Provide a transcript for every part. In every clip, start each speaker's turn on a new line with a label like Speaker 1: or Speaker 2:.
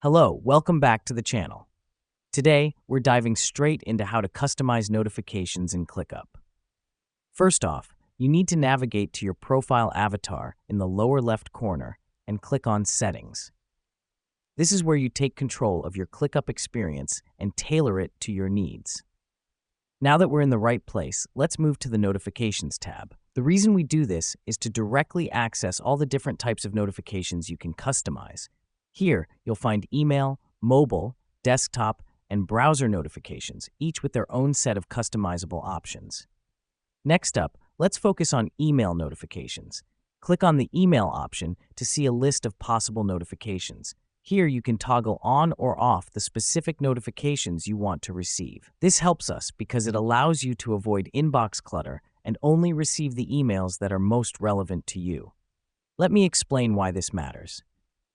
Speaker 1: Hello, welcome back to the channel. Today, we're diving straight into how to customize notifications in ClickUp. First off, you need to navigate to your profile avatar in the lower left corner and click on Settings. This is where you take control of your ClickUp experience and tailor it to your needs. Now that we're in the right place, let's move to the Notifications tab. The reason we do this is to directly access all the different types of notifications you can customize. Here, you'll find email, mobile, desktop, and browser notifications, each with their own set of customizable options. Next up, let's focus on email notifications. Click on the email option to see a list of possible notifications. Here, you can toggle on or off the specific notifications you want to receive. This helps us because it allows you to avoid inbox clutter and only receive the emails that are most relevant to you. Let me explain why this matters.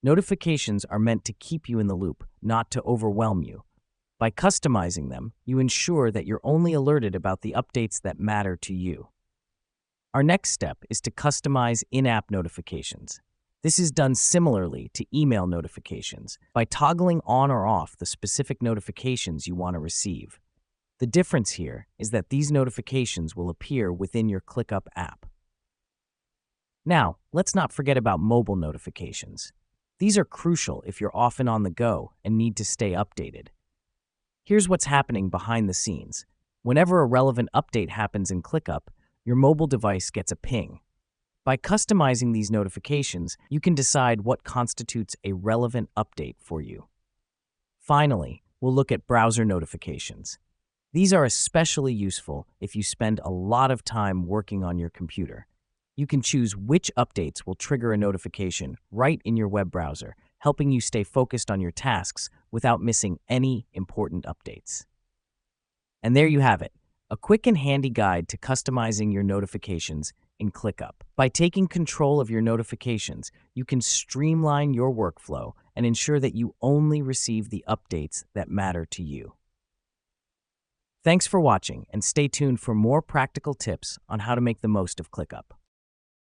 Speaker 1: Notifications are meant to keep you in the loop, not to overwhelm you. By customizing them, you ensure that you're only alerted about the updates that matter to you. Our next step is to customize in-app notifications. This is done similarly to email notifications by toggling on or off the specific notifications you want to receive. The difference here is that these notifications will appear within your ClickUp app. Now, let's not forget about mobile notifications. These are crucial if you're often on the go and need to stay updated. Here's what's happening behind the scenes. Whenever a relevant update happens in ClickUp, your mobile device gets a ping. By customizing these notifications, you can decide what constitutes a relevant update for you. Finally, we'll look at browser notifications. These are especially useful if you spend a lot of time working on your computer. You can choose which updates will trigger a notification right in your web browser, helping you stay focused on your tasks without missing any important updates. And there you have it, a quick and handy guide to customizing your notifications in ClickUp. By taking control of your notifications, you can streamline your workflow and ensure that you only receive the updates that matter to you. Thanks for watching, and stay tuned for more practical tips on how to make the most of ClickUp.